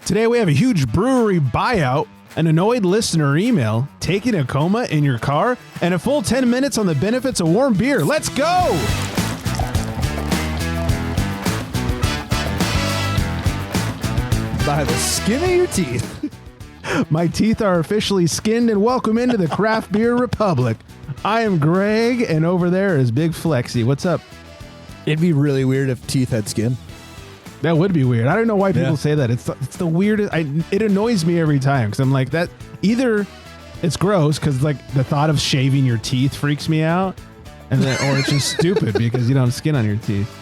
Today we have a huge brewery buyout, an annoyed listener email, taking a coma in your car, and a full 10 minutes on the benefits of warm beer. Let's go! By the skin of your teeth. My teeth are officially skinned, and welcome into the Craft Beer Republic. I am Greg, and over there is Big Flexi. What's up? It'd be really weird if teeth had skin. That would be weird. I don't know why people say that. It's the weirdest. It annoys me every time because I'm like that. Either it's gross because like the thought of shaving your teeth freaks me out, and then or it's just stupid because you don't have skin on your teeth.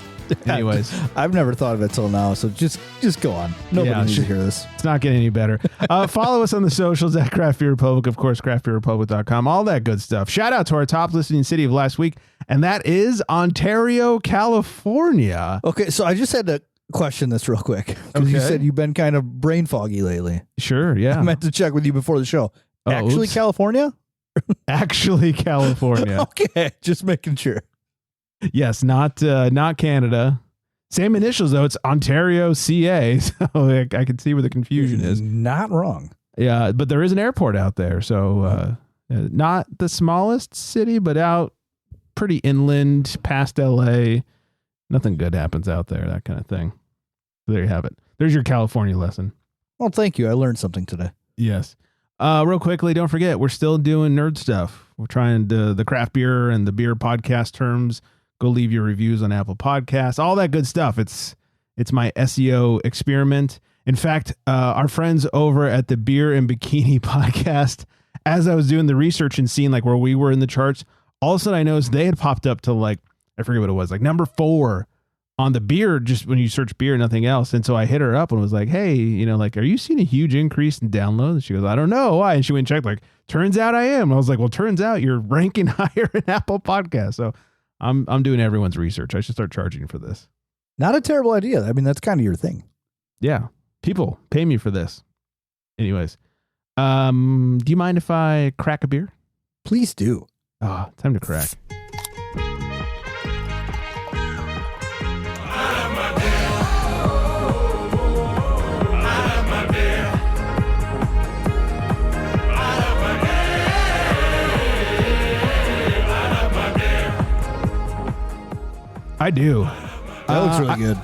Anyways, I've never thought of it till now. So just go on. Nobody needs to hear this. It's not getting any better. Follow us on the socials at Craft Beer Republic, of course, craftbeerrepublic.com, all that good stuff. Shout out to our top listening city of last week, and that is Ontario, California. Okay, so I just had to question this real quick because you said you've been kind of brain foggy lately. Sure, yeah. I meant to check with you before the show. Actually, California? Actually, California. Okay, just making sure. Yes, not Canada. Same initials though. It's Ontario, CA. So I can see where the confusion is. Not wrong. Yeah, but there is an airport out there. So not the smallest city, but out pretty inland, past LA. Nothing good happens out there. That kind of thing. So there you have it. There's your California lesson. Well, thank you. I learned something today. Yes. Real quickly, don't forget we're still doing nerd stuff. We're trying to the craft beer and the beer podcast terms. Go leave your reviews on Apple Podcasts, all that good stuff. It's my SEO experiment. In fact, our friends over at the Beer and Bikini podcast, as I was doing the research and seeing like where we were in the charts, all of a sudden I noticed they had popped up to like, I forget what it was, like number 4 on the beer, just when you search beer, nothing else. And so I hit her up and was like, hey, like, are you seeing a huge increase in downloads? And she goes, I don't know why. And she went and checked, like, turns out I am. I was like, well, turns out you're ranking higher in Apple Podcasts. So I'm doing everyone's research. I should start charging for this. Not a terrible idea. I mean, that's kind of your thing. Yeah. People pay me for this. Anyways, do you mind if I crack a beer? Please do. Oh, time to crack. I do. That looks really good.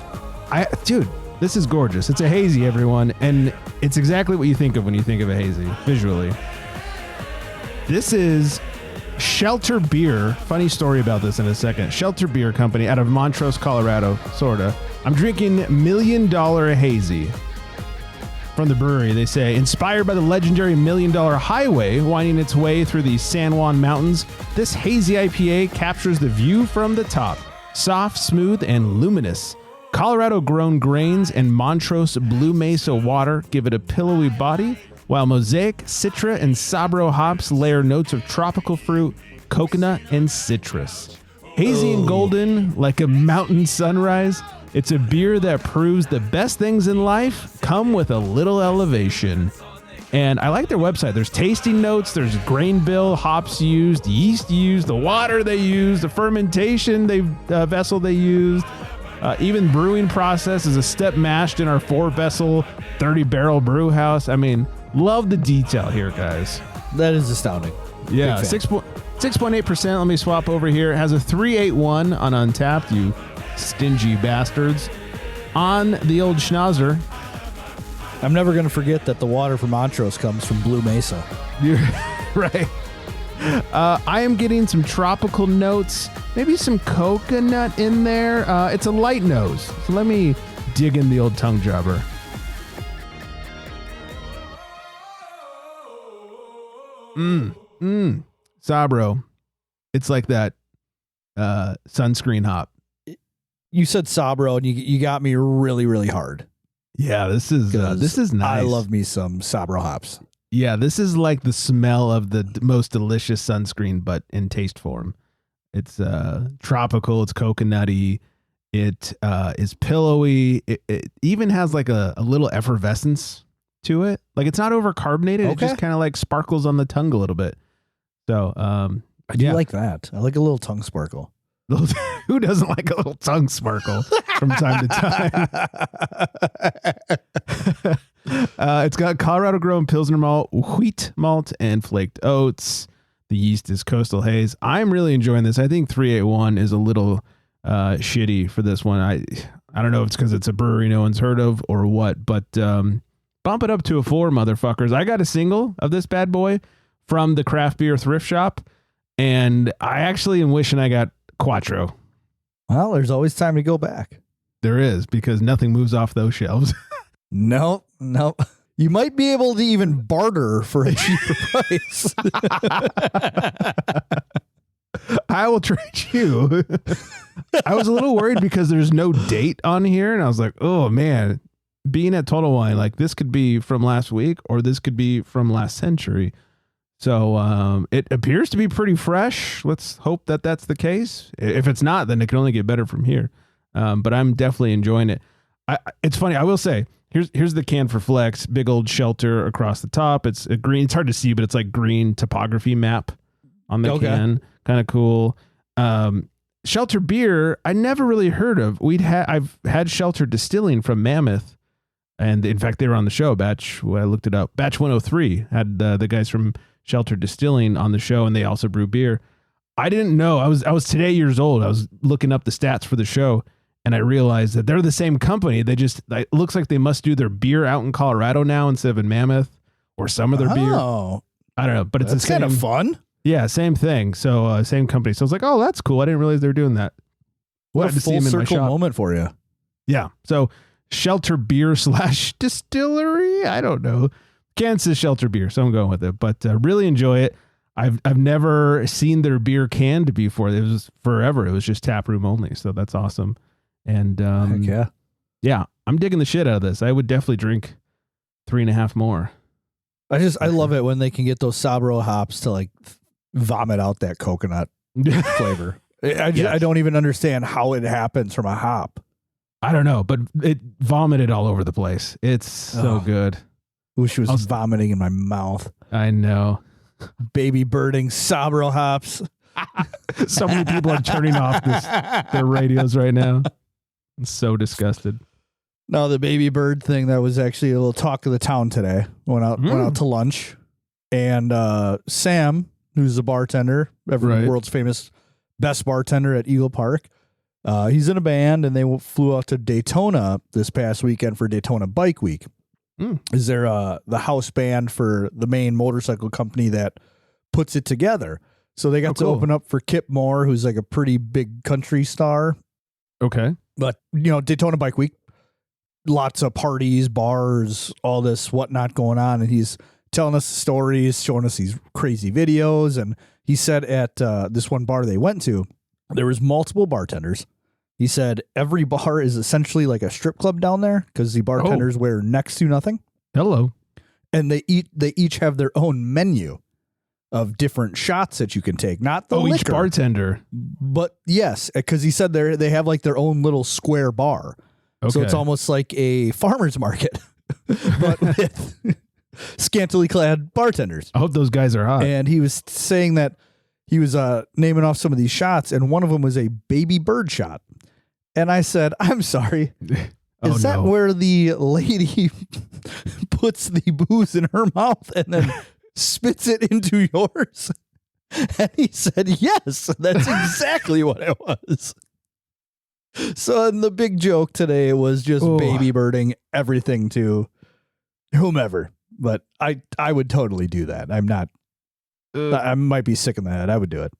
Dude, this is gorgeous. It's a hazy, everyone, and it's exactly what you think of when you think of a hazy, visually. This is Shelter Beer. Funny story about this in a second. Shelter Beer Company out of Montrose, Colorado, sorta. I'm drinking $1 Million Hazy from the brewery. They say, inspired by the legendary $1 Million Highway winding its way through the San Juan Mountains, this hazy IPA captures the view from the top. Soft, smooth, and luminous. Colorado-grown grains and Montrose Blue Mesa water give it a pillowy body, while Mosaic, Citra, and Sabro hops layer notes of tropical fruit, coconut, and citrus. Hazy and golden, like a mountain sunrise, it's a beer that proves the best things in life come with a little elevation. And I like their website. There's tasting notes, there's grain bill, hops used, yeast used, the water they used, the fermentation vessel they used. Even brewing process is a step mashed in our 4-vessel, 30-barrel brew house. I mean, love the detail here, guys. That is astounding. Yeah, 6.8%. Let me swap over here. It has a 3.81 on Untapped, you stingy bastards. On the old schnauzer. I'm never going to forget that the water from Montrose comes from Blue Mesa. You're right. I am getting some tropical notes, maybe some coconut in there. It's a light nose. So let me dig in the old tongue jobber. Sabro. It's like that sunscreen hop. You said Sabro and you got me really, really hard. Yeah, this is nice. I love me some Sabro hops. Yeah, this is like the smell of the most delicious sunscreen, but in taste form. It's tropical. It's coconutty. It is pillowy. It even has like a little effervescence to it. Like it's not overcarbonated. Okay. It just kind of like sparkles on the tongue a little bit. So I do like that. I like a little tongue sparkle. Who doesn't like a little tongue sparkle from time to time? It's got Colorado grown Pilsner malt, wheat malt, and flaked oats. The yeast is Coastal Haze. I'm really enjoying this. I think 381 is a little shitty for this one. I don't know if it's because it's a brewery no one's heard of or what, but bump it up to a 4, motherfuckers. I got a single of this bad boy from the craft beer thrift shop, and I actually am wishing I got Quattro. Well, there's always time to go back. There is, because nothing moves off those shelves. Nope. You might be able to even barter for a cheaper price. I will trade you. I was a little worried because there's no date on here, and I was like, oh man, being at Total Wine, like this could be from last week or this could be from last century. So it appears to be pretty fresh. Let's hope that that's the case. If it's not, then it can only get better from here. But I'm definitely enjoying it. It's funny. I will say, here's the can for Flex. Big old shelter across the top. It's a green. It's hard to see, but it's like green topography map on the can. Kind of cool. Shelter beer, I never really heard of. I've had Shelter Distilling from Mammoth, and in fact, they were on the show. I looked it up. Batch 103 had the guys from Shelter Distilling on the show, and they also brew beer. I didn't know. I was today years old. I was looking up the stats for the show, and I realized that they're the same company. It looks like they must do their beer out in Colorado now instead of in Mammoth, or some of their beer. I don't know, but it's that's kind of fun. Yeah, same thing. So same company. So I was like, oh, that's cool. I didn't realize they were doing that. What a full circle moment for you. Yeah. So Shelter Beer / Distillery. I don't know. Kansas Shelter Beer. So I'm going with it. But really enjoy it. I've never seen their beer canned before. It was forever. It was just tap room only. So that's awesome. And heck yeah, I'm digging the shit out of this. I would definitely drink 3.5 more. I love it when they can get those Sabro hops to like vomit out that coconut flavor. I don't even understand how it happens from a hop. I don't know, but it vomited all over the place. It's so good. Wish it was vomiting in my mouth. I know. Baby birding Sabro hops. So many people are turning off their radios right now. I'm so disgusted. No, the baby bird thing, that was actually a little talk of the town today. Went out to lunch, and Sam, who's the bartender, world's famous best bartender at Eagle Park, he's in a band, and they flew out to Daytona this past weekend for Daytona Bike Week. Is there the house band for the main motorcycle company that puts it together? So they got to open up for Kip Moore, who's like a pretty big country star. Okay. But, Daytona Bike Week, lots of parties, bars, all this whatnot going on. And he's telling us stories, showing us these crazy videos. And he said at this one bar they went to, there was multiple bartenders. He said every bar is essentially like a strip club down there because the bartenders wear next to nothing. Hello. And they each have their own menu of different shots that you can take. Not the liquor, each bartender. But yes, because he said they have like their own little square bar. Okay. So it's almost like a farmer's market, but with scantily clad bartenders. I hope those guys are hot. And he was saying that he was naming off some of these shots, and one of them was a baby bird shot. And I said, I'm sorry. Is that where the lady puts the booze in her mouth and then spits it into yours? And he said, yes, that's exactly what it was. So the big joke today was just baby birding everything to whomever. But I would totally do that. I'm not. I might be sick in the head. I would do it.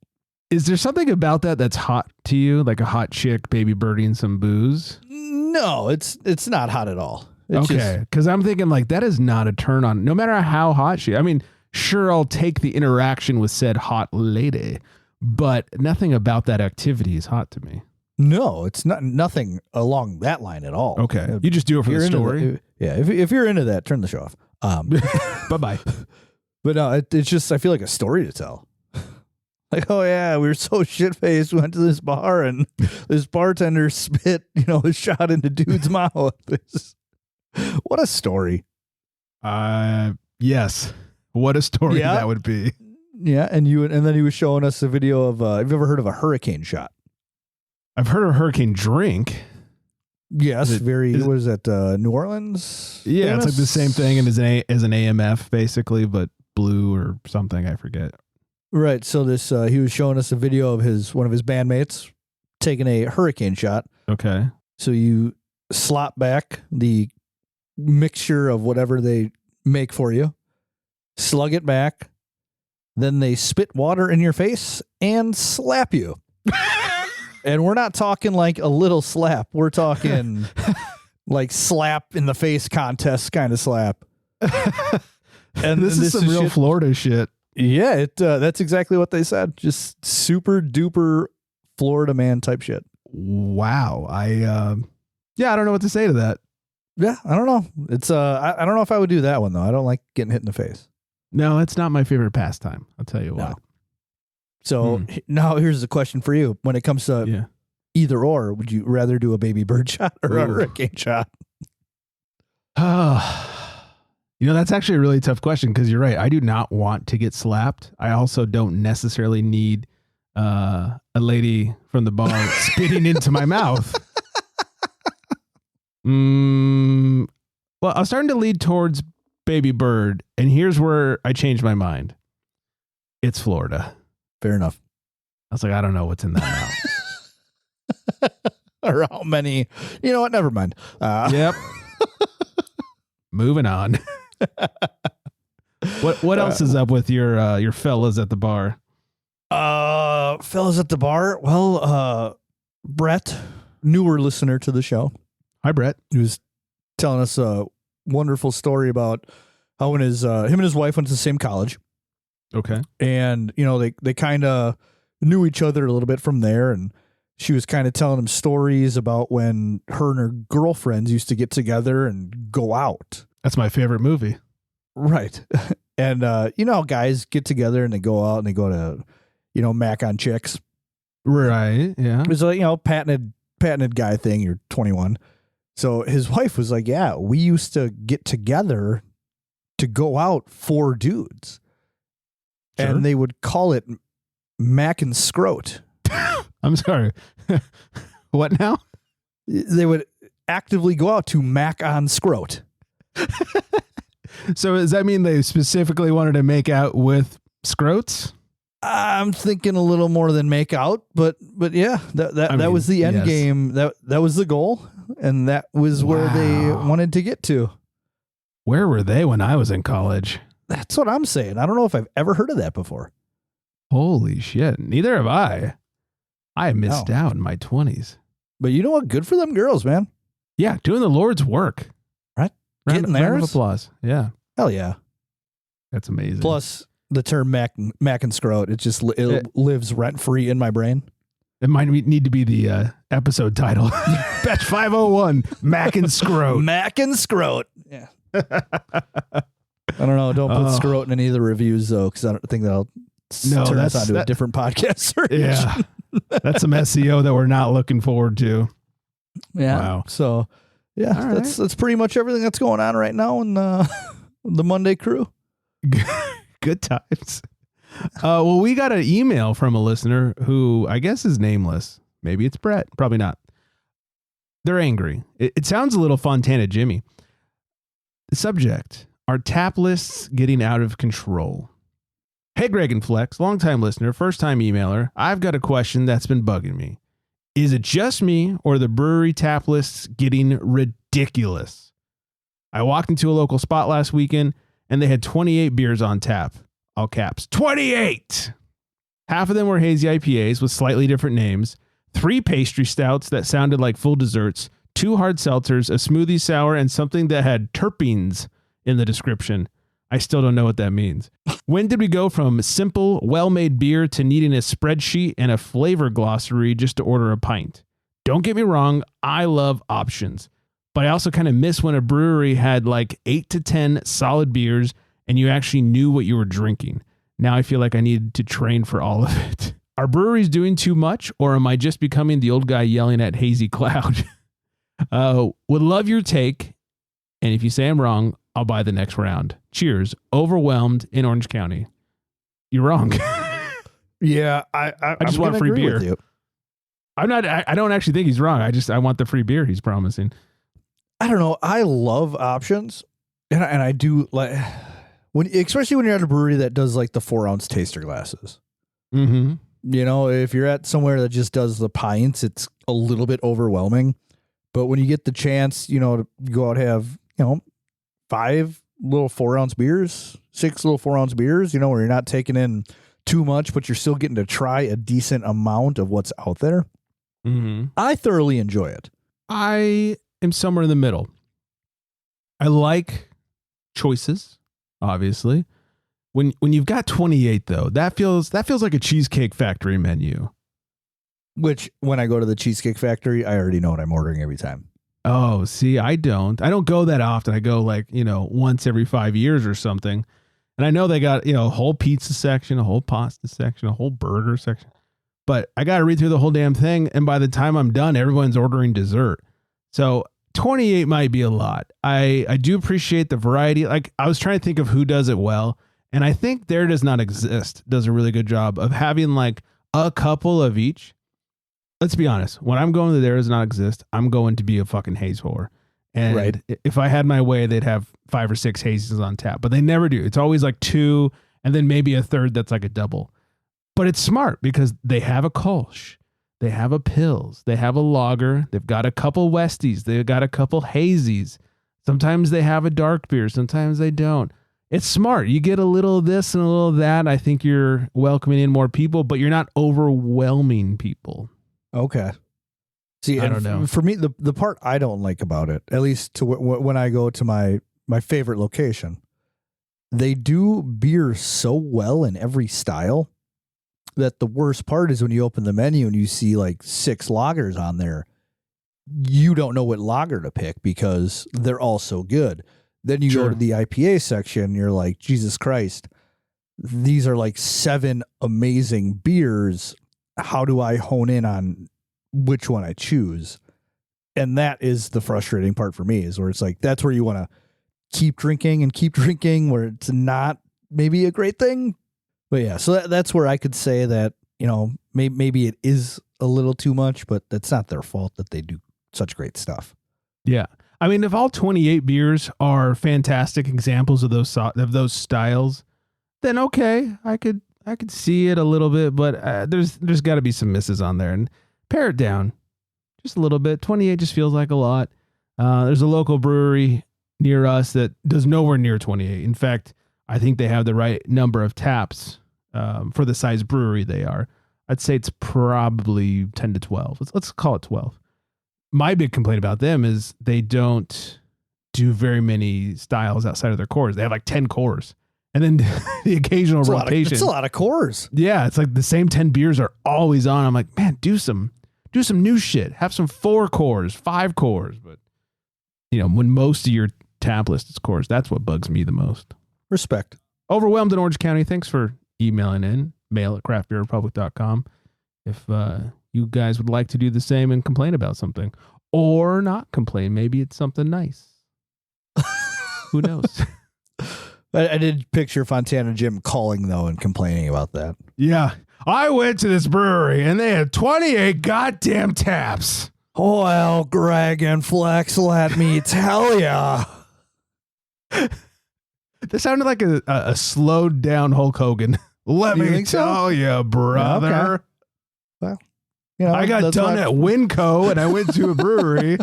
Is there something about that that's hot to you, like a hot chick baby birding some booze? No, it's not hot at all. Okay, because I'm thinking like that is not a turn on. No matter how hot she. I mean, sure, I'll take the interaction with said hot lady, but nothing about that activity is hot to me. No, it's nothing along that line at all. Okay, you just do it for the story. If you're into that, turn the show off. Bye. But no, it's just I feel like a story to tell. Like, oh yeah, we were so shit faced. We went to this bar and this bartender spit, a shot into dude's mouth. What a story. Yes. What a story that would be. Yeah, and then he was showing us a video of. Have you ever heard of a hurricane shot? I've heard of hurricane drink. Yes, was at New Orleans? Yeah, famous? it's like the same thing and as an AMF basically, but blue or something, I forget. Right. So this he was showing us a video of one of his bandmates taking a hurricane shot. Okay. So you slop back the mixture of whatever they make for you, slug it back, then they spit water in your face and slap you. And we're not talking like a little slap. We're talking like slap in the face contest kind of slap. And this is some real Florida shit. Yeah, that's exactly what they said. Just super duper Florida man type shit. Wow. I don't know what to say to that. Yeah, I don't know. It's I don't know if I would do that one though. I don't like getting hit in the face. No, it's not my favorite pastime. I'll tell you what. So now here's the question for you. When it comes to either or, would you rather do a baby bird shot or a hurricane shot? That's actually a really tough question because you're right. I do not want to get slapped. I also don't necessarily need a lady from the bar spitting into my mouth. Well, I was starting to lead towards baby bird, and here's where I changed my mind. It's Florida. Fair enough. I was like, I don't know what's in that mouth. Or how many. You know what? Never mind. Yep. Moving on. What else is up with your fellas at the bar? Fellas at the bar. Well, Brett, newer listener to the show. Hi, Brett. He was telling us a wonderful story about how when him and his wife went to the same college. Okay. And, they kind of knew each other a little bit from there. And she was kind of telling him stories about when her and her girlfriends used to get together and go out. That's my favorite movie. Right. And, guys get together and they go out and they go to, mack on chicks. Right. Yeah. It's like, patented guy thing. You're 21. So his wife was like, yeah, we used to get together to go out 4 dudes. Sure. And they would call it mack and scrote. I'm sorry. What now? They would actively go out to mack on scrote. So does that mean they specifically wanted to make out with scrotes? I'm thinking a little more than make out, but yeah, that was the end game. That was the goal, and that was where they wanted to get to. Where were they when I was in college? That's what I'm saying. I don't know if I've ever heard of that before. Holy shit. Neither have I. I missed out in my 20s. But you know what? Good for them girls, man. Yeah, doing the Lord's work. Right? Round of applause. Yeah. Hell yeah. That's amazing. Plus, the term mack and scrote, it lives rent-free in my brain. It might need to be the episode title. Batch 501, mack and scrote. Mack and scrote. Yeah. I don't know. Don't put scrote in any of the reviews, though, because I don't think that'll turn us onto a different podcast search. Yeah. That's some SEO that we're not looking forward to. Yeah. Wow. So, yeah, that's pretty much everything that's going on right now in the Monday crew. Good times. Well, we got an email from a listener who I guess is nameless. Maybe it's Brett. Probably not. They're angry. It sounds a little Fontana Jimmy. The subject: are tap lists getting out of control? Hey, Greg and Flex, longtime listener, first-time emailer. I've got a question that's been bugging me. Is it just me, or are the brewery tap lists getting ridiculous? I walked into a local spot last weekend, and they had 28 beers on tap. All caps. 28! Half of them were hazy IPAs with slightly different names, 3 pastry stouts that sounded like full desserts, 2 hard seltzers, a smoothie sour, and something that had terpenes in the description. I still don't know what that means. When did we go from simple, well-made beer to needing a spreadsheet and a flavor glossary just to order a pint? Don't get me wrong, I love options, but I also kind of miss when a brewery had like 8 to 10 solid beers and you actually knew what you were drinking. Now I feel like I need to train for all of it. Are breweries doing too much, or am I just becoming the old guy yelling at hazy cloud? Would love your take, and if you say I'm wrong, I'll buy the next round. Cheers. Overwhelmed in Orange County. You're wrong. Yeah, I just want free beer. I don't actually think he's wrong. I want the free beer he's promising. I don't know. I love options, and I do like especially when you're at a brewery that does like the 4-ounce taster glasses. Mm-hmm. You know, if you're at somewhere that just does the pints, it's a little bit overwhelming. But when you get the chance, to go out and have, 5 little 4-ounce beers, 6 little 4-ounce beers, where you're not taking in too much, but you're still getting to try a decent amount of what's out there. Mm-hmm. I thoroughly enjoy it. I am somewhere in the middle. I like choices, obviously. When you've got 28 though, that feels like a Cheesecake Factory menu. Which when I go to the Cheesecake Factory, I already know what I'm ordering every time. Oh, see, I don't go that often. I go like, once every 5 years or something. And I know they got, a whole pizza section, a whole pasta section, a whole burger section. But I got to read through the whole damn thing. And by the time I'm done, everyone's ordering dessert. So 28 might be a lot. I do appreciate the variety. Like I was trying to think of who does it well. And I think There Does Not Exist does a really good job of having like a couple of each. Let's be honest. When I'm going to There Does Not Exist, I'm going to be a fucking haze whore. And if I had my way, they'd have 5 or 6 hazes on tap, but they never do. It's always like 2 and then maybe a third that's like a double. But it's smart because they have a Kolsch, they have a Pils, they have a lager, they've got a couple Westies, they've got a couple hazies. Sometimes they have a dark beer, sometimes they don't. It's smart. You get a little of this and a little of that. I think you're welcoming in more people, but you're not overwhelming people. Okay. See, I don't know. For me, the part I don't like about it, at least to when I go to my favorite location, they do beer so well in every style that the worst part is when you open the menu and you see like 6 lagers on there, you don't know what lager to pick because they're all so good. Then you go to the IPA section and you're like, Jesus Christ, these are like 7 amazing beers. How do I hone in on which one I choose? And that is the frustrating part for me, is where it's like, that's where you want to keep drinking, where it's not maybe a great thing. But yeah, so that's where I could say that, maybe it is a little too much, but that's not their fault that they do such great stuff. Yeah. I mean, if all 28 beers are fantastic examples of those styles, then okay, I could see it a little bit, but there's got to be some misses on there, and pare it down just a little bit. 28 just feels like a lot. There's a local brewery near us that does nowhere near 28. In fact, I think they have the right number of taps for the size brewery they are. I'd say it's probably 10 to 12. Let's call it 12. My big complaint about them is they don't do very many styles outside of their cores. They have like 10 cores. And then the occasional rotation. It's a lot of cores. Yeah, it's like the same 10 beers are always on. I'm like, man, do some new shit. Have some 4 cores, 5 cores. But, when most of your tap list is cores, that's what bugs me the most. Respect. Overwhelmed in Orange County. Thanks for emailing in. mail@craftbeerrepublic.com. If you guys would like to do the same and complain about something. Or not complain. Maybe it's something nice. Who knows? I did picture Fontana Jim calling, though, and complaining about that. Yeah. I went to this brewery, and they had 28 goddamn taps. Well, Greg and Flex, let me tell ya. That sounded like a slowed down Hulk Hogan. Let me tell you, brother. Okay. Well, I got done at Winco, and I went to a brewery.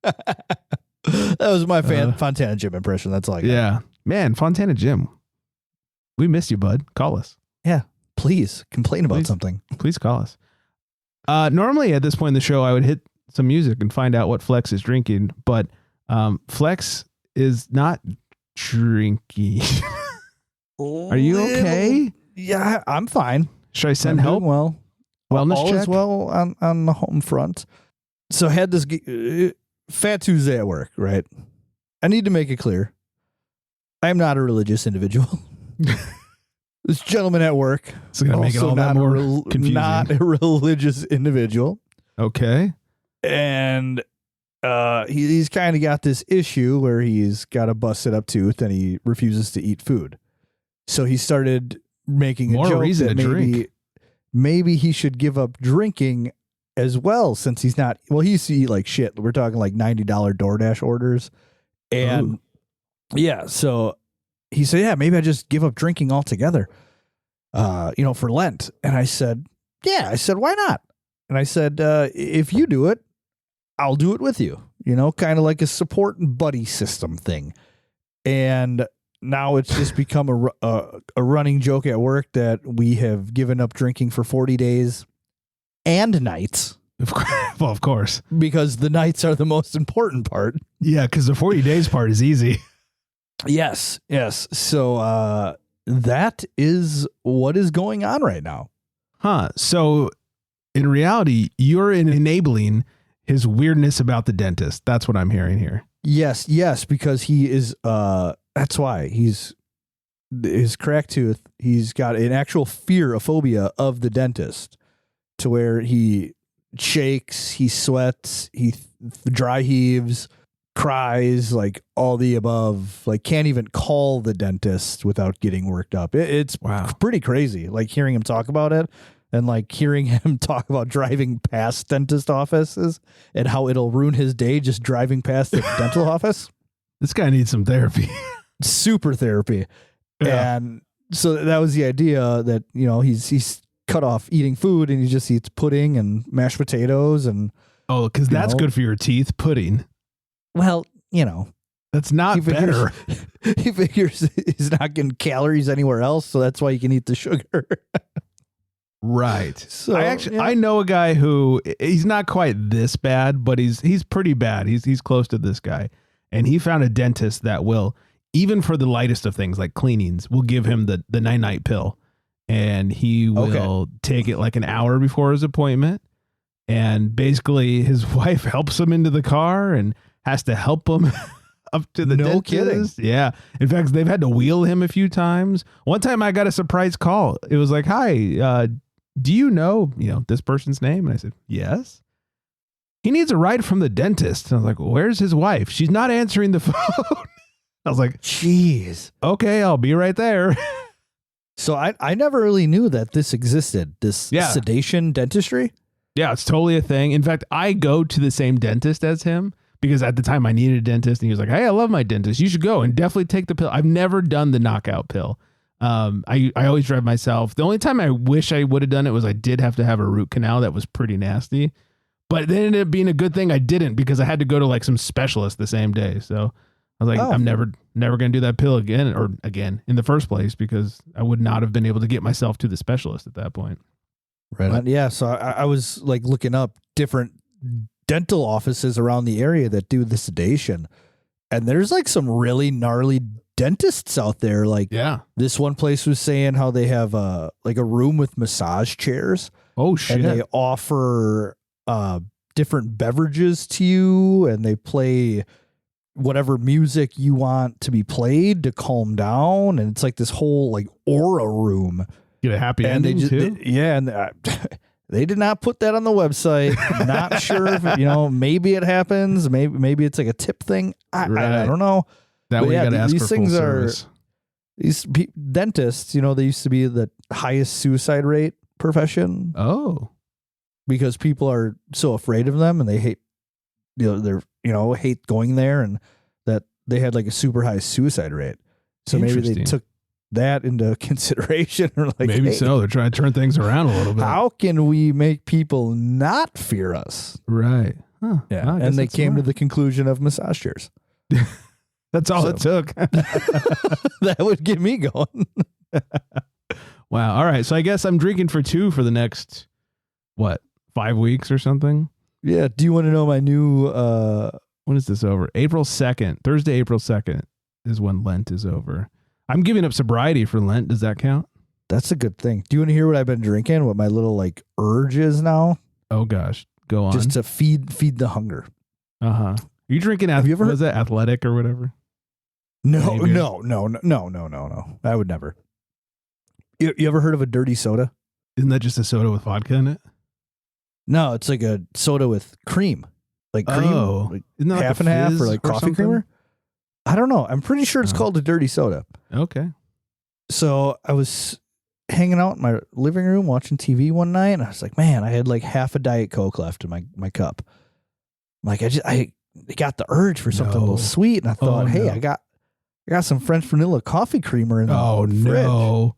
That was my Fontana Jim impression. That's all I got. Yeah. Man, Fontana Jim, we missed you, bud. Call us. Yeah, please complain about something. Please call us. Normally at this point in the show, I would hit some music and find out what Flex is drinking, but Flex is not drinking. Are you okay? Yeah, I'm fine. Should I send help? Well, wellness all check? is well on the home front. So I had this Fat Tuesday at work, right? I need to make it clear. I am not a religious individual. This gentleman at work is going to make it all that more confusing. Not a religious individual. Okay. And he's kind of got this issue where he's got a busted up tooth and he refuses to eat food. So he started making a joke that maybe he should give up drinking as well, since he's not, well, he used to eat like shit. We're talking like $90 DoorDash orders. And so he said, yeah, maybe I just give up drinking altogether, for Lent. And I said, why not? And I said, if you do it, I'll do it with you, kind of like a support and buddy system thing. And now it's just become a running joke at work that we have given up drinking for 40 days and nights. Well, of course. Because the nights are the most important part. Yeah, because the 40 days part is easy. Yes. So that is what is going on right now. Huh. So in reality, you're enabling his weirdness about the dentist. That's what I'm hearing here. Yes, because he is, that's why his cracked tooth, he's got an actual fear, a phobia of the dentist, to where he shakes, he sweats, he dry heaves, cries, like all the above, like can't even call the dentist without getting worked up. It's pretty crazy. Like hearing him talk about it and like hearing him talk about driving past dentist offices and how it'll ruin his day just driving past the dental office. This guy needs some therapy. Super therapy. Yeah. And so that was the idea that, he's cut off eating food and he just eats pudding and mashed potatoes and because that's good for your teeth, pudding. Well, that's not better. He figures he's not getting calories anywhere else, so that's why he can eat the sugar. Right. So I know a guy who he's not quite this bad, but he's pretty bad. He's close to this guy, and he found a dentist that will, even for the lightest of things like cleanings, will give him the night pill, and he will take it like an hour before his appointment, and basically his wife helps him into the car and has to help him up to the dentist. Kidding. Yeah. In fact, they've had to wheel him a few times. One time I got a surprise call. It was like, hi, do you know this person's name? And I said, yes. He needs a ride from the dentist. And I was like, where's his wife? She's not answering the phone. I was like, jeez. Okay, I'll be right there. So I never really knew that this existed, this sedation dentistry. Yeah, it's totally a thing. In fact, I go to the same dentist as him because at the time I needed a dentist, and he was like, hey, I love my dentist. You should go and definitely take the pill. I've never done the knockout pill. I always drive myself. The only time I wish I would have done it was I did have to have a root canal that was pretty nasty, but it ended up being a good thing I didn't, because I had to go to like some specialist the same day. So I was like, I'm never going to do that pill again in the first place, because I would not have been able to get myself to the specialist at that point. Right. Yeah. So I was like looking up different dental offices around the area that do the sedation, and there's like some really gnarly dentists out there. Like, this one place was saying how they have like a room with massage chairs. Oh shit. And they offer different beverages to you, and they play whatever music you want to be played to calm down. And it's like this whole like aura room. Get a happy ending too. They did not put that on the website. Not sure if, maybe it happens. Maybe it's like a tip thing. I don't know. That way you got to ask for full service. These dentists, they used to be the highest suicide rate profession. Oh, because people are so afraid of them and they hate, hate going there, and that they had like a super high suicide rate. So maybe they took that into consideration, or like, maybe so. They're trying to turn things around a little bit. How can we make people not fear us? Right. Huh. Yeah. And they came to the conclusion of massage chairs. That's all it took. That would get me going. Wow. All right. So I guess I'm drinking for 2 for the next, 5 weeks or something? Yeah. Do you want to know my new, when is this over? April 2nd. Thursday, April 2nd is when Lent is over. I'm giving up sobriety for Lent. Does that count? That's a good thing. Do you want to hear what I've been drinking? What my little like urge is now? Oh gosh, go on. Just to feed the hunger. Uh-huh. Are you drinking? Have you ever? Was that Athletic or whatever? No. I would never. You ever heard of a dirty soda? Isn't that just a soda with vodka in it? No, it's like a soda with cream, like cream, like isn't that half like and half, or like coffee something? creamer. I don't know. I'm pretty sure it's called a dirty soda. Okay. So I was hanging out in my living room watching TV one night, and I was like, man, I had like half a Diet Coke left in my cup. Like I got the urge for something a little sweet, and I thought, hey, I got some French vanilla coffee creamer in the fridge. No.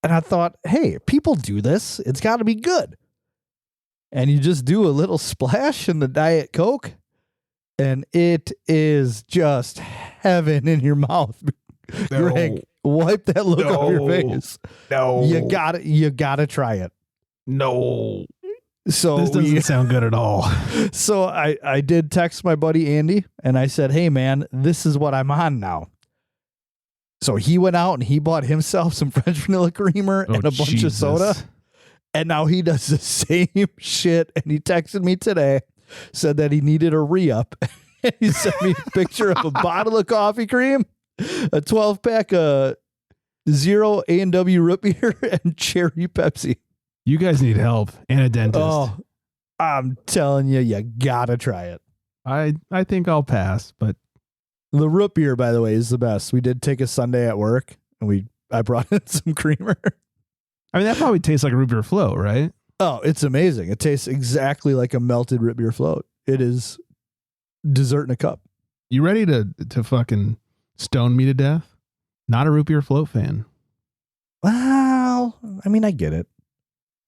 And I thought, hey, people do this. It's got to be good. And you just do a little splash in the Diet Coke, and it is just heaven in your mouth. No. Greg, wipe that look off your face. No. You gotta try it. No. So this doesn't sound good at all. So I did text my buddy Andy, and I said, hey man, this is what I'm on now. So he went out and he bought himself some French vanilla creamer and a bunch of soda. And now he does the same shit. And he texted me today, said that he needed a re-up. And he sent me a picture of a bottle of coffee cream, a 12-pack of Zero A&W root beer, and cherry Pepsi. You guys need help and a dentist. Oh, I'm telling you, you gotta try it. I think I'll pass, but the root beer, by the way, is the best. We did take a Sunday at work, and I brought in some creamer. I mean, that probably tastes like a root beer float, right? Oh, it's amazing. It tastes exactly like a melted root beer float. It is dessert in a cup. You ready to fucking stone me to death? Not a root beer float fan. Well, I mean, I get it.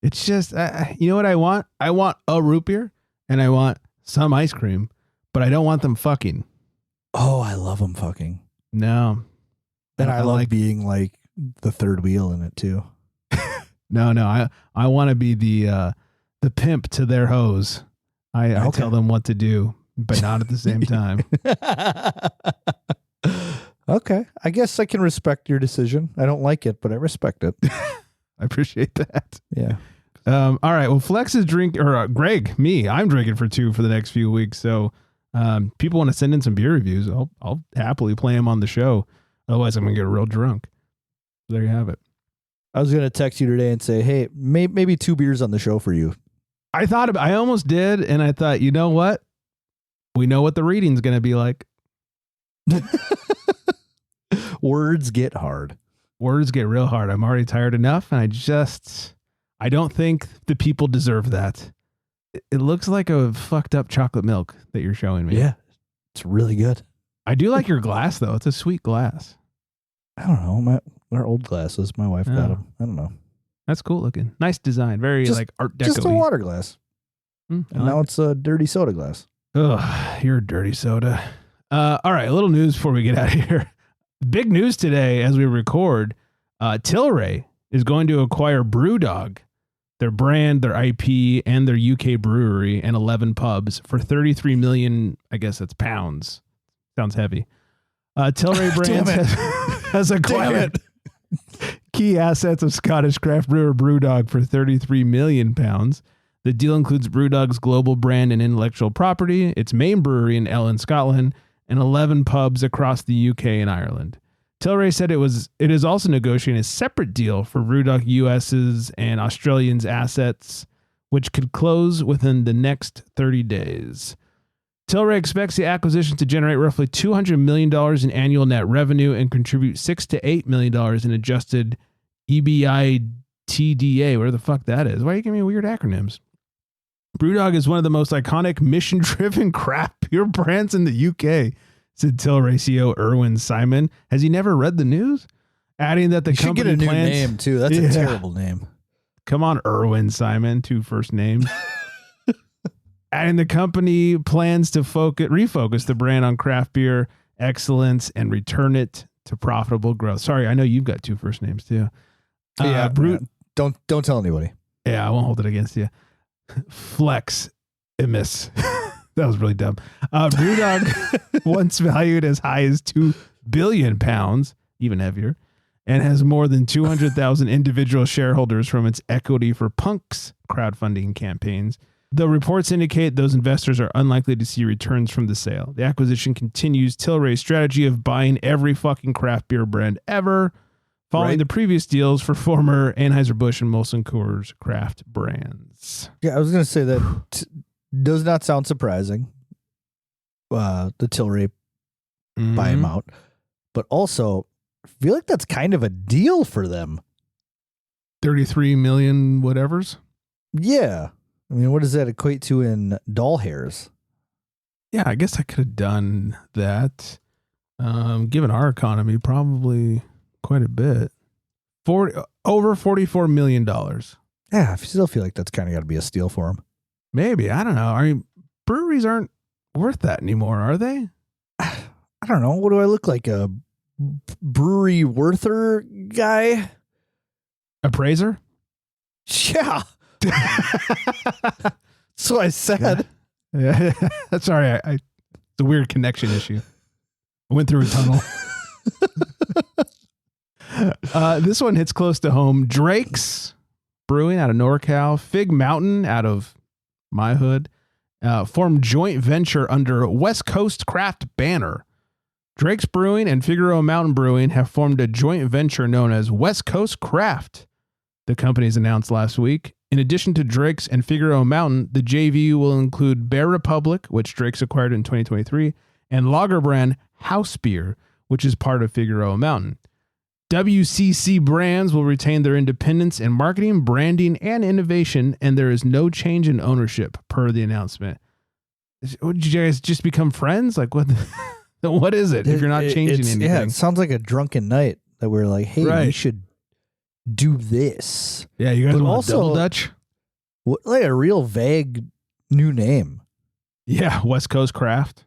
It's just, you know what I want? I want a root beer, and I want some ice cream, but I don't want them fucking. Oh, I love them fucking. No. And I love being like the third wheel in it too. No. I want to be the pimp to their hose. I tell them what to do, but not at the same time. Okay. I guess I can respect your decision. I don't like it, but I respect it. I appreciate that. Yeah. All right. Well, Flex is Greg, I'm drinking for 2 for the next few weeks. So people want to send in some beer reviews. I'll happily play them on the show. Otherwise, I'm going to get real drunk. So there you have it. I was going to text you today and say, hey, maybe 2 beers on the show for you. I almost did. And I thought, you know what? We know what the reading's going to be like. Words get hard. Words get real hard. I'm already tired enough. And I don't think the people deserve that. It looks like a fucked up chocolate milk that you're showing me. Yeah. It's really good. I do like your glass though. It's a sweet glass. I don't know. Our old glasses. My wife got them. I don't know. That's cool looking. Nice design. Very like Art Deco. Just a water glass. And now it's a dirty soda glass. Ugh, you're a dirty soda. All right. A little news before we get out of here. Big news today as we record. Tilray is going to acquire Brewdog, their brand, their IP, and their UK brewery and 11 pubs for 33 million, I guess that's pounds. Sounds heavy. Tilray Brands has acquired key assets of Scottish craft brewer Brewdog for 33 million pounds. The deal includes Brewdog's global brand and intellectual property, its main brewery in Ellon, Scotland, and 11 pubs across the UK and Ireland. Tilray said it is also negotiating a separate deal for Brewdog US's and Australians assets, which could close within the next 30 days. Tilray expects the acquisition to generate roughly $200 million in annual net revenue and contribute $6 to $8 million in adjusted EBITDA, whatever the fuck that is. Why are you giving me weird acronyms? Brewdog is one of the most iconic mission-driven craft beer brands in the UK, said Tilray CEO Erwin Simon. Has he never read the news? Adding that the company should get a plans, new name too. That's a terrible name. Come on, Erwin Simon, 2 first names. Adding the company plans to refocus the brand on craft beer excellence and return it to profitable growth. Sorry, I know you've got 2 first names too. Yeah, don't tell anybody. Yeah, I won't hold it against you. Flex Emis. That was really dumb. Brewdog, once valued as high as £2 billion, even heavier, and has more than 200,000 individual shareholders from its Equity for Punks crowdfunding campaigns. Though reports indicate those investors are unlikely to see returns from the sale. The acquisition continues Tilray's strategy of buying every fucking craft beer brand ever, following the previous deals for former Anheuser-Busch and Molson Coors craft brands. Yeah, I was going to say that does not sound surprising. The Tilray buy them out. But also, I feel like that's kind of a deal for them. 33 million whatevers. Yeah. I mean, what does that equate to in doll hairs? Yeah, I guess I could have done that. Given our economy, probably quite a bit. Over $44 million. Yeah, I still feel like that's kind of got to be a steal for them. Maybe. I don't know. I mean, breweries aren't worth that anymore, are they? I don't know. What do I look like? A brewery worther guy? Appraiser? Yeah. That's what I said. Yeah. Sorry. It's a weird connection issue. I went through a tunnel. This one hits close to home. Drake's Brewing out of NorCal, Fig Mountain out of my hood, formed joint venture under West Coast Craft banner. Drake's Brewing and Figueroa Mountain Brewing have formed a joint venture known as West Coast Craft, the companies announced last week. In addition to Drake's and Figueroa Mountain, the JV will include Bear Republic, which Drake's acquired in 2023, and lager brand House Beer, which is part of Figueroa Mountain. WCC brands will retain their independence in marketing, branding, and innovation, and there is no change in ownership per the announcement. Would you guys just become friends? Like, what? What is it if you're not changing anything? Yeah, it sounds like a drunken night that we're like, hey, right. We should do this. Yeah, you guys but want also, double Dutch? Like a real vague new name. Yeah, West Coast Craft.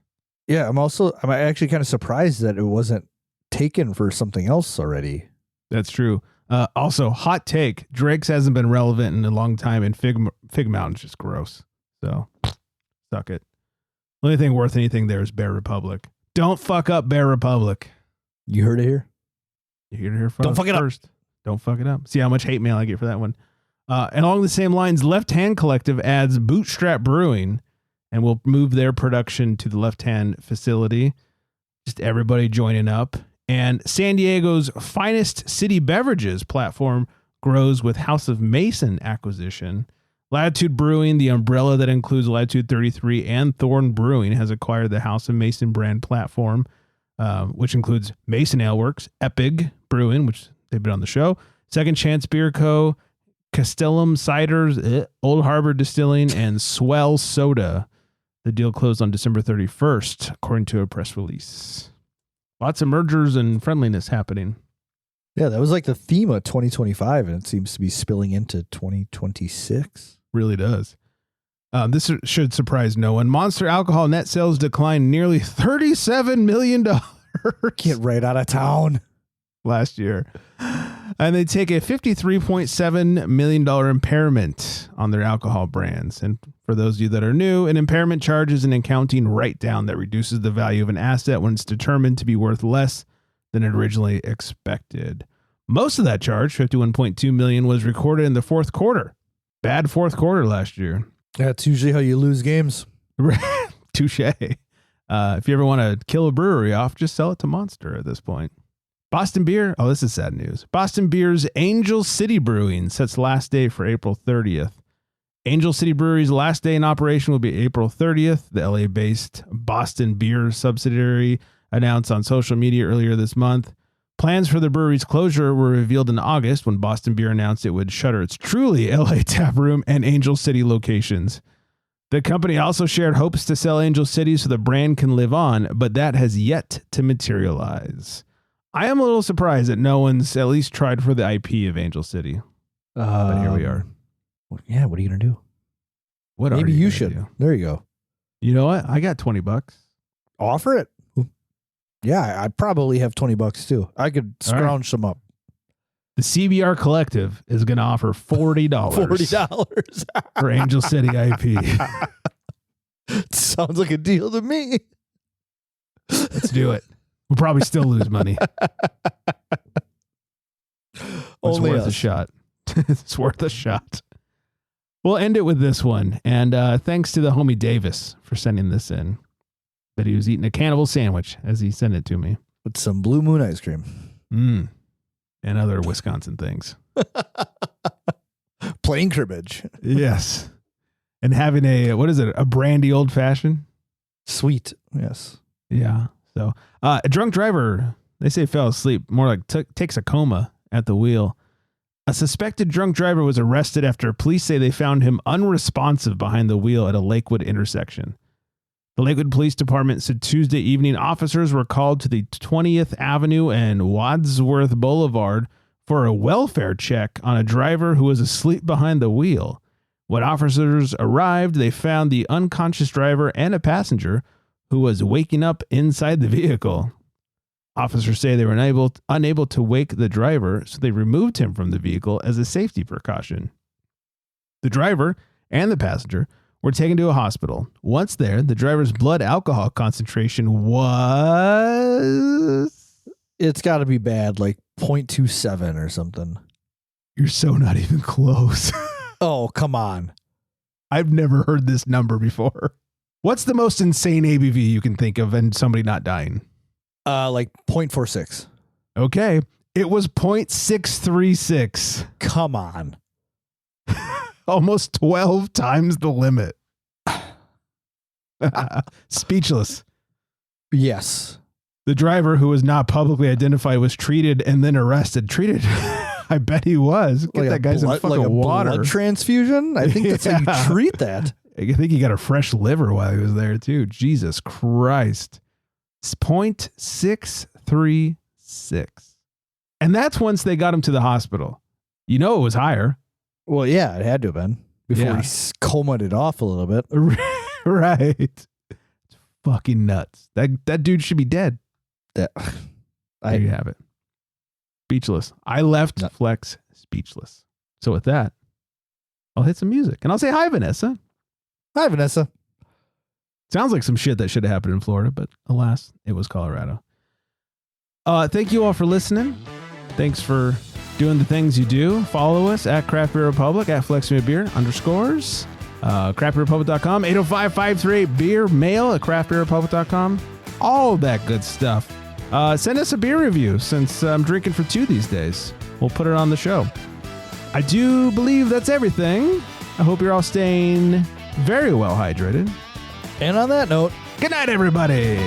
Yeah, I'm actually kind of surprised that it wasn't taken for something else already. That's true. Also, hot take: Drake's hasn't been relevant in a long time, and Fig Mountain's just gross. So, suck it. The only thing worth anything there is Bear Republic. Don't fuck up Bear Republic. You heard it here. You heard it here first. Don't fuck it up. Don't fuck it up. See how much hate mail I get for that one. And along the same lines, Left Hand Collective adds Bootstrap Brewing and will move their production to the Left Hand facility. Just everybody joining up. And San Diego's finest city beverages platform grows with House of Mason acquisition. Latitude Brewing, the umbrella that includes Latitude 33 and Thorn Brewing, has acquired the House of Mason brand platform, which includes Mason Ale Works, Epic Brewing, which they've been on the show, Second Chance Beer Co., Castellum Ciders, Old Harbor Distilling, and Swell Soda. The deal closed on December 31st, according to a press release. Lots of mergers and friendliness happening. Yeah, that was like the theme of 2025, and it seems to be spilling into 2026. Really does. This should surprise no one. Monster alcohol net sales declined nearly $37 million. Get right out of town. Last year. And they take a $53.7 million impairment on their alcohol brands. And for those of you that are new, an impairment charge is an accounting write-down that reduces the value of an asset when it's determined to be worth less than originally expected. Most of that charge, $51.2 million, was recorded in the fourth quarter. Bad fourth quarter last year. That's usually how you lose games. Touche. If you ever want to kill a brewery off, just sell it to Monster at this point. Boston Beer. Oh, this is sad news. Boston Beer's Angel City Brewing sets last day for April 30th. Angel City Brewery's last day in operation will be April 30th. The LA-based Boston Beer subsidiary announced on social media earlier this month. Plans for the brewery's closure were revealed in August when Boston Beer announced it would shutter its truly LA taproom and Angel City locations. The company also shared hopes to sell Angel City so the brand can live on, but that has yet to materialize. I am a little surprised that no one's at least tried for the IP of Angel City. But here we are. Yeah, what are you going to do? Maybe you should. Do? There you go. You know what? I got $20. Offer it. Yeah, I probably have $20 too. I could scrounge some up. The CBR Collective is going to offer $40. $40 for Angel City IP. Sounds like a deal to me. Let's do it. We'll probably still lose money. It's worth a shot. It's worth a shot. We'll end it with this one. And thanks to the homie Davis for sending this in. But he was eating a cannibal sandwich as he sent it to me. With some Blue Moon ice cream. And other Wisconsin things. Plain cribbage. Yes. And having a brandy old fashioned? Sweet. Yes. Yeah. So a drunk driver, they say, fell asleep, more like takes a coma at the wheel A suspected drunk driver was arrested after police say they found him unresponsive behind the wheel at a Lakewood intersection. The Lakewood Police Department said Tuesday evening officers were called to the 20th Avenue and Wadsworth Boulevard for a welfare check on a driver who was asleep behind the wheel. When officers arrived, they found the unconscious driver and a passenger who was waking up inside the vehicle. Officers say they were unable to wake the driver, so they removed him from the vehicle as a safety precaution. The driver and the passenger were taken to a hospital. Once there, the driver's blood alcohol concentration was... It's got to be bad, like 0.27 or something. You're so not even close. Oh, come on. I've never heard this number before. What's the most insane ABV you can think of and somebody not dying? Like 0.46. Okay. It was 0.636. Come on. Almost 12 times the limit. Speechless. Yes. The driver, who was not publicly identified, was treated and then arrested. Treated? I bet he was. Get like that guy's in fucking like a water. Blood transfusion? I think that's how you treat that. I think he got a fresh liver while he was there, too. Jesus Christ. 0.636. And that's once they got him to the hospital. You know it was higher. Well, yeah, it had to have been before he combed it off a little bit. Right. It's fucking nuts. That dude should be dead. There you have it. Speechless. I left Flex speechless. So with that, I'll hit some music and I'll say hi, Vanessa. Hi, Vanessa. Sounds like some shit that should have happened in Florida, but alas, it was Colorado. Thank you all for listening. Thanks for doing the things you do. Follow us at Craft Beer Republic, at FlexMeaBeer _. craftbeerrepublic.com, 805-538-BEER, mail at craftbeerrepublic.com. All that good stuff. Send us a beer review since I'm drinking for two these days. We'll put it on the show. I do believe that's everything. I hope you're all staying very well hydrated. And on that note, good night, everybody.